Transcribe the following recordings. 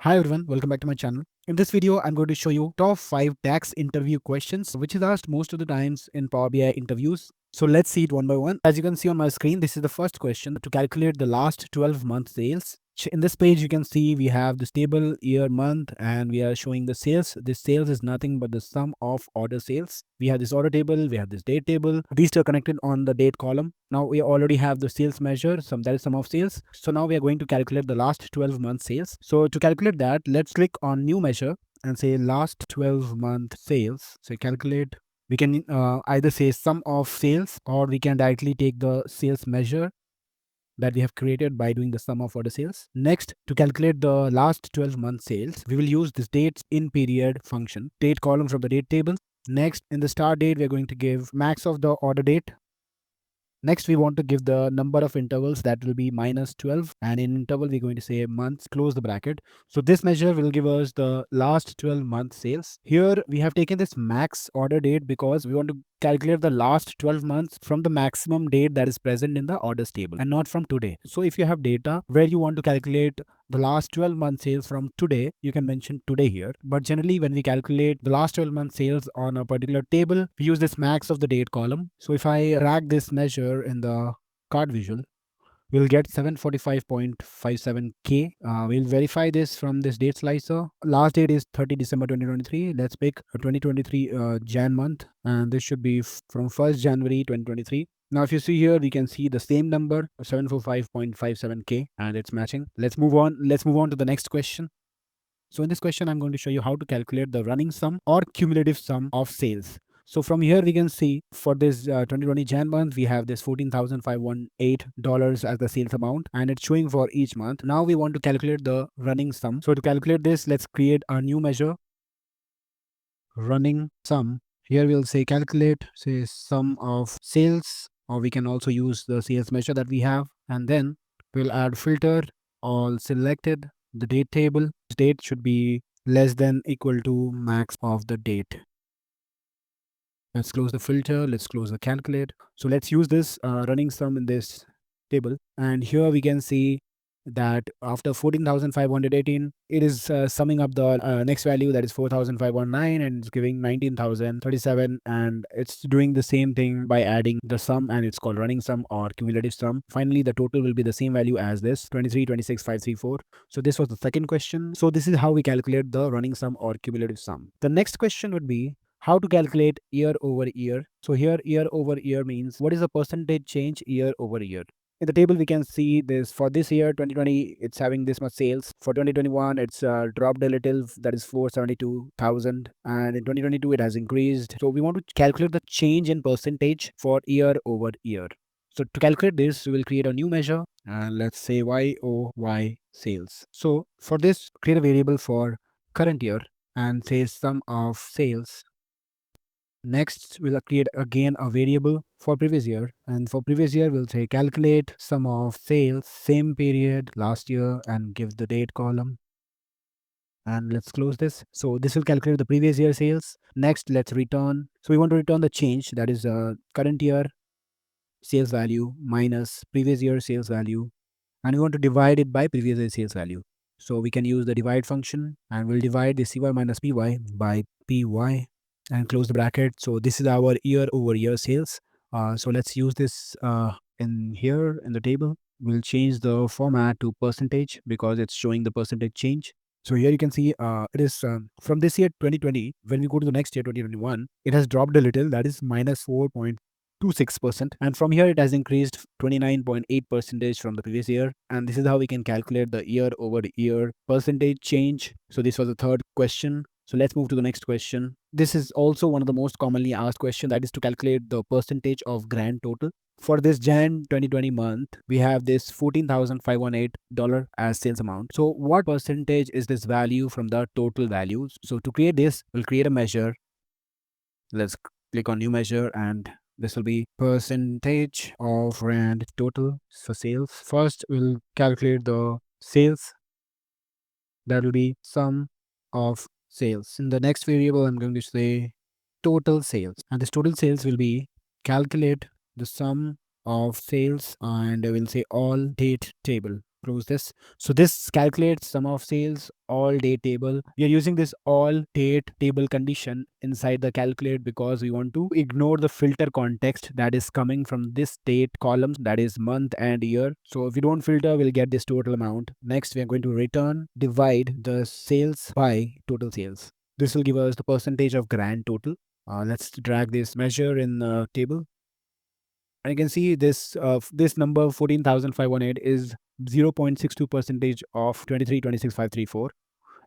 Hi everyone, welcome back to my channel. In this video, I'm going to show you top 5 DAX interview questions, which is asked most of the times in Power BI interviews. So let's see it one by one. As you can see on my screen, this is the first question to calculate the last 12 month sales. In this page, you can see we have this table, year, month, and we are showing the sales. This sales is nothing but the sum of order sales. We have this order table, we have this date table. These two are connected on the date column. Now we already have the sales measure, that is sum of sales. So now we are going to calculate the last 12 month sales. So to calculate that, let's click on new measure and say last 12 month sales. So calculate. We can either say sum of sales, or we can directly take the sales measure that we have created by doing the sum of order sales. Next, to calculate the last 12 month sales, we will use this dates in period function, date column from the date table. Next, in the start date, we are going to give max of the order date. Next, we want to give the number of intervals, that will be minus 12. And in interval, we're going to say months, close the bracket. So this measure will give us the last 12 month sales. Here, we have taken this max order date because we want to calculate the last 12 months from the maximum date that is present in the orders table and not from today. So if you have data where you want to calculate the last 12 month sales from today, you can mention today here. But generally, when we calculate the last 12 month sales on a particular table, we use this max of the date column. So if I drag this measure in the card visual, we'll get 745.57K. We'll verify this from this date slicer. Last date is 30 December 2023. Let's pick a 2023 Jan month, and this should be from 1st January 2023. Now, if you see here, we can see the same number, 745.57K, and it's matching. Let's move on. Let's move on to the next question. So in this question, I'm going to show you how to calculate the running sum or cumulative sum of sales. So from here, we can see for this 2020 Jan month, we have this $14,518 as the sales amount, and it's showing for each month. Now we want to calculate the running sum. So to calculate this, let's create a new measure, running sum. Here we'll say calculate, say sum of sales, or we can also use the sales measure that we have. And then we'll add filter, all selected, the date table. Date should be less than equal to max of the date. Let's close the filter. Let's close the calculate. So let's use this running sum in this table. And here we can see that after 14,518, it is summing up the next value, that is 4,519, and it's giving 19,037. And it's doing the same thing by adding the sum, and it's called running sum or cumulative sum. Finally, the total will be the same value as this 23,26,534. So this was the second question. So this is how we calculate the running sum or cumulative sum. The next question would be how to calculate year over year. So here year over year means what is the percentage change year over year. In the table, we can see this for this year 2020, it's having this much sales. For 2021, it's dropped a little, that is 472,000, and in 2022 it has increased. So we want to calculate the change in percentage for year over year. So to calculate this, we will create a new measure, and let's say YOY sales. So for this, create a variable for current year and say sum of sales. Next, we'll create again a variable for previous year, and for previous year, we'll say calculate sum of sales, same period last year, and give the date column. And let's close this. So this will calculate the previous year sales. Next, let's return. So we want to return the change, that is current year sales value minus previous year sales value, and we want to divide it by previous year sales value. So we can use the divide function, and we'll divide the CY minus PY by PY and close the bracket. So this is our year over year sales. So let's use this in here in the table. We'll change the format to percentage because it's showing the percentage change. So here you can see it is from this year 2020. When we go to the next year 2021, it has dropped a little, that is minus 4.26%, and from here it has increased 29.8% from the previous year. And this is how we can calculate the year over year percentage change. So this was the third question. So let's move to the next question. This is also one of the most commonly asked questions, that is to calculate the percentage of grand total. For this Jan 2020 month, we have this $14,518 as sales amount. So what percentage is this value from the total values? So to create this, we'll create a measure. Let's click on new measure, and this will be percentage of grand total for sales. First, we'll calculate the sales. That will be sum of sales. In the next variable, I'm going to say total sales, and this total sales will be calculate the sum of sales, and I will say all date table. close this. So this calculates sum of sales all date table. We are using this all date table condition inside the calculate because we want to ignore the filter context that is coming from this date columns, that is month and year. So if we don't filter, we'll get this total amount. Next, we are going to return divide the sales by total sales. This will give us the percentage of grand total. Let's drag this measure in the table. And you can see this number 14,518 is 0.62 percentage of 23,26,534.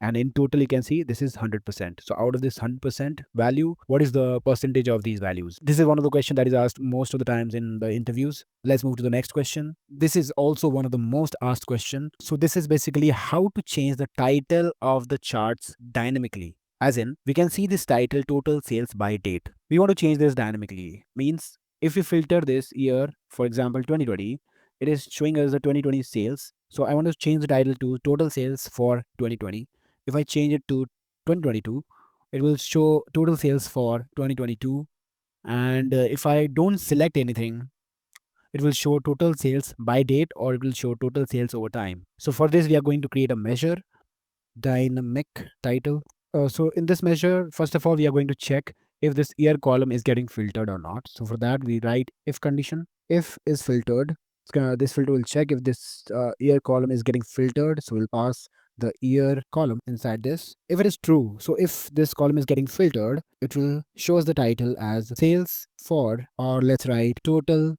And in total, you can see this is 100%. So out of this 100% value, what is the percentage of these values? This is one of the questions that is asked most of the times in the interviews. Let's move to the next question. This is also one of the most asked question. So this is basically how to change the title of the charts dynamically. As in, we can see this title total sales by date. We want to change this dynamically. Means if we filter this year, for example, 2020, it is showing us the 2020 sales. So I want to change the title to total sales for 2020. If I change it to 2022, it will show total sales for 2022. And if I don't select anything, it will show total sales by date or it will show total sales over time. So for this, we are going to create a measure, dynamic title. So in this measure, first of all, we are going to check if this year column is getting filtered or not. So for that, we write if condition. If is filtered, this filter will check if this year column is getting filtered. So we'll pass the year column inside this. If it is true, so if this column is getting filtered, it will show us the title as sales for, or let's write total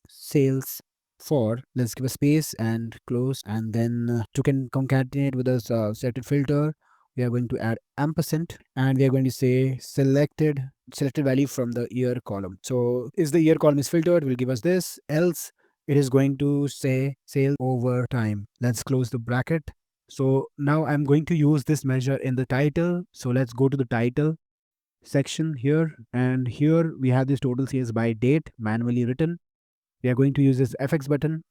sales for, let's give a space and close, and then to concatenate with this selected filter, we are going to add ampersand and we are going to say selected value from the year column. So if the year column is filtered, will give us this, else it is going to say sales over time. Let's close the bracket. So now I'm going to use this measure in the title. So let's go to the title section here, and here we have this total sales by date manually written. We are going to use this FX button.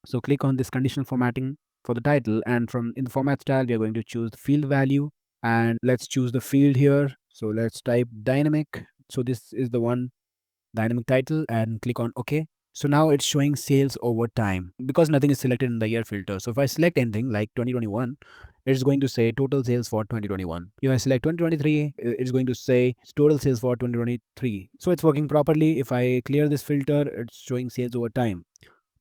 So click on this conditional formatting for the title, and from in the format style, we are going to choose the field value, and let's choose the field here. So let's type dynamic. So this is the one, dynamic title, and click on OK. So now it's showing sales over time because nothing is selected in the year filter. So if I select anything like 2021, it's going to say total sales for 2021. If I select 2023, it's going to say total sales for 2023. So it's working properly. If I clear this filter, it's showing sales over time.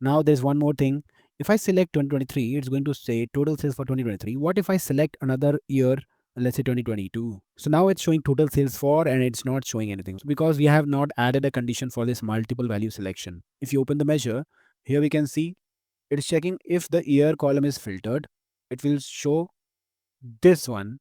Now there's one more thing. If I select 2023, it's going to say total sales for 2023. What if I select another year, let's say 2022? So now it's showing total sales for, and it's not showing anything because we have not added a condition for this multiple value selection. If you open the measure, here we can see it's checking if the year column is filtered, it will show this one.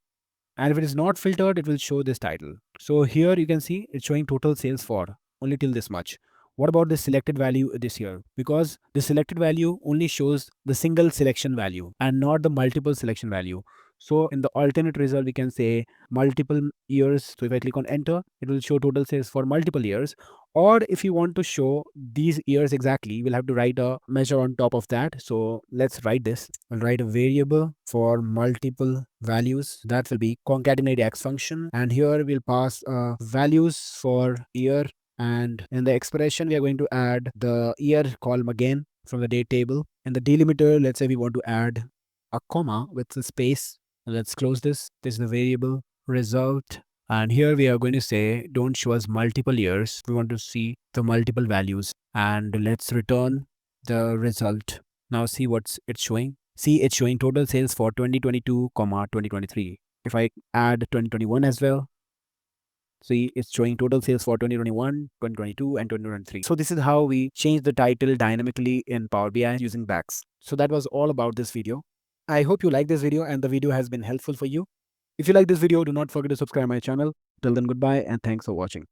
And if it is not filtered, it will show this title. So here you can see it's showing total sales for only till this much. What about the selected value this year? Because the selected value only shows the single selection value and not the multiple selection value. So in the alternate result, we can say multiple years. So if I click on enter, it will show total sales for multiple years. Or if you want to show these years exactly, we'll have to write a measure on top of that. So let's write this. I'll write a variable for multiple values. That will be concatenate x function. And here we'll pass values for year. And in the expression, we are going to add the year column again from the date table. In the delimiter, let's say we want to add a comma with a space. Let's close this. This is the variable result. And here we are going to say, don't show us multiple years. We want to see the multiple values. And let's return the result. Now see what's it's showing. See, it's showing total sales for 2022, 2023. If I add 2021 as well, see, it's showing total sales for 2021, 2022, and 2023. So this is how we change the title dynamically in Power BI using DAX. So that was all about this video. I hope you like this video and the video has been helpful for you. If you like this video, do not forget to subscribe my channel. Till then, goodbye and thanks for watching.